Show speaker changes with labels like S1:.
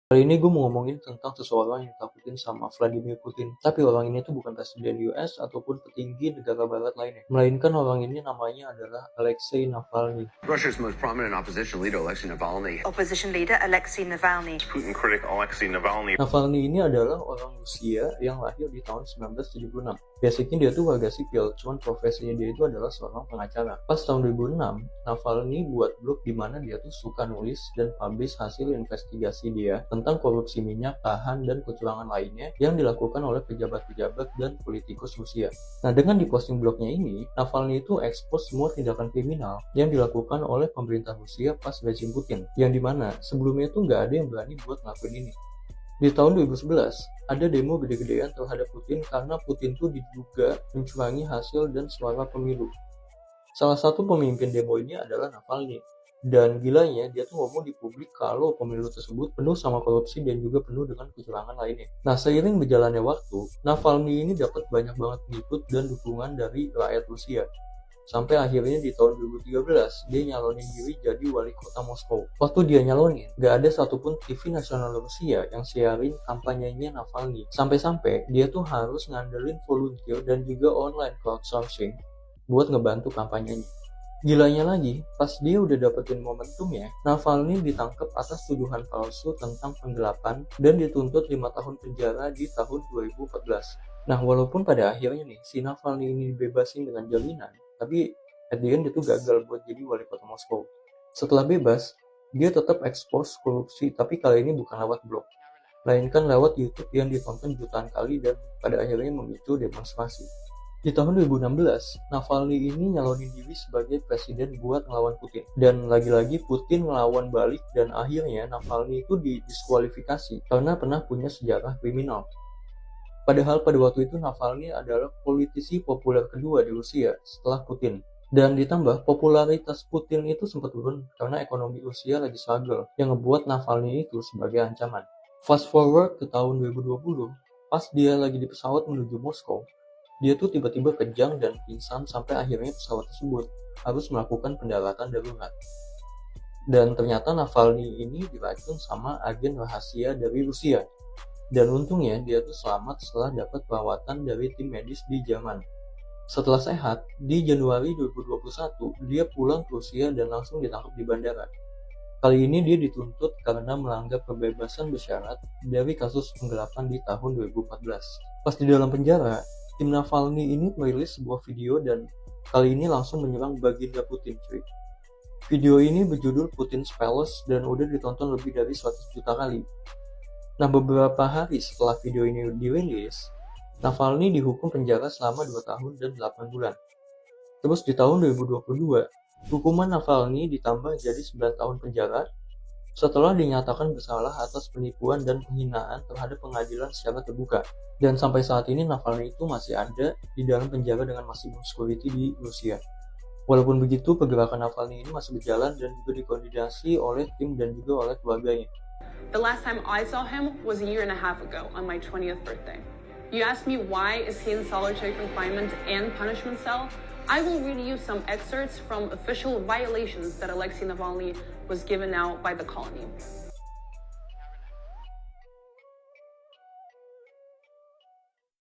S1: Kali ini gue mau ngomongin tentang seseorang yang ditakutin sama Vladimir Putin. Tapi orang ini tuh bukan presiden US ataupun petinggi negara barat lainnya. Melainkan orang ini namanya adalah Alexei Navalny.
S2: Russia's most prominent opposition leader, Alexei Navalny.
S3: Opposition leader Alexei Navalny.
S4: Putin critic Alexei Navalny.
S1: Navalny ini adalah orang Rusia yang lahir di tahun 1976. Basicnya dia tuh warga sipil, cuman profesinya dia itu adalah seorang pengacara. Pas tahun 2006, Navalny buat blog di mana dia tuh suka nulis dan publish hasil investigasi dia tentang korupsi minyak, lahan, dan kecurangan lainnya yang dilakukan oleh pejabat-pejabat dan politikus Rusia. Nah, dengan diposting blognya ini, Navalny itu expose semua tindakan kriminal yang dilakukan oleh pemerintah Rusia pas rezim Putin, yang dimana sebelumnya itu nggak ada yang berani buat ngelakuin ini. Di tahun 2011, ada demo gede-gedean terhadap Putin karena Putin tuh diduga mencurangi hasil dan suara pemilu. Salah satu pemimpin demo ini adalah Navalny. Dan gilanya, dia tuh ngomong di publik kalau pemilu tersebut penuh sama korupsi dan juga penuh dengan kecurangan lainnya. Nah, seiring berjalannya waktu, Navalny ini dapat banyak banget pengikut dan dukungan dari rakyat Rusia. Sampai akhirnya di tahun 2013, dia nyalonin diri jadi wali kota Moskow. Waktu dia nyalonin, gak ada satupun TV nasional Rusia yang siarin kampanyenya Navalny. Sampai-sampai, dia tuh harus ngandelin volunteer dan juga online crowdsourcing buat ngebantu kampanyenya. Gilanya lagi, pas dia udah dapetin momentumnya, Navalny ditangkap atas tuduhan palsu tentang penggelapan dan dituntut 5 tahun penjara di tahun 2014. Nah, walaupun pada akhirnya nih, si Navalny ini dibebasin dengan jaminan, tapi at the end dia tuh gagal buat jadi wali kota Moskow. Setelah bebas, dia tetap expose korupsi, tapi kali ini bukan lewat blog, melainkan lewat YouTube yang ditonton jutaan kali dan pada akhirnya memicu demonstrasi. Di tahun 2016, Navalny ini nyalonin diri sebagai presiden buat ngelawan Putin. Dan lagi-lagi Putin ngelawan balik dan akhirnya Navalny itu didiskualifikasi karena pernah punya sejarah kriminal. Padahal pada waktu itu Navalny adalah politisi populer kedua di Rusia setelah Putin. Dan ditambah popularitas Putin itu sempat turun karena ekonomi Rusia lagi struggle yang ngebuat Navalny itu sebagai ancaman. Fast forward ke tahun 2020, pas dia lagi di pesawat menuju Moskow, dia tuh tiba-tiba kejang dan pingsan sampai akhirnya pesawat tersebut harus melakukan pendaratan darurat. Dan ternyata Navalny ini diracun sama agen rahasia dari Rusia. Dan untungnya dia tuh selamat setelah dapat perawatan dari tim medis di Jerman. Setelah sehat, di Januari 2021 dia pulang ke Rusia dan langsung ditangkap di bandara. Kali ini dia dituntut karena melanggar kebebasan bersyarat dari kasus penggelapan di tahun 2014. Pas di dalam penjara, tim Navalny ini merilis sebuah video dan kali ini langsung menyerang baginda Putin, cuy. Video ini berjudul Putin's Palace dan udah ditonton lebih dari 100 juta kali. Nah, beberapa hari setelah video ini dirilis, Navalny dihukum penjara selama 2 tahun dan 8 bulan. Terus di tahun 2022, hukuman Navalny ditambah jadi 9 tahun penjara setelah dinyatakan bersalah atas penipuan dan penghinaan terhadap pengadilan secara terbuka. Dan sampai saat ini Navalny itu masih ada di dalam penjara dengan maximum security di Rusia. Walaupun begitu, pergerakan Navalny ini masih berjalan dan juga dikoordinasi oleh tim dan juga oleh keluarganya.
S5: The last time I saw him was a year and a half ago on my 20th birthday. You asked me why is he in solitary confinement and punishment cell? I will read you some excerpts from official violations that Alexei Navalny was given out by the colony.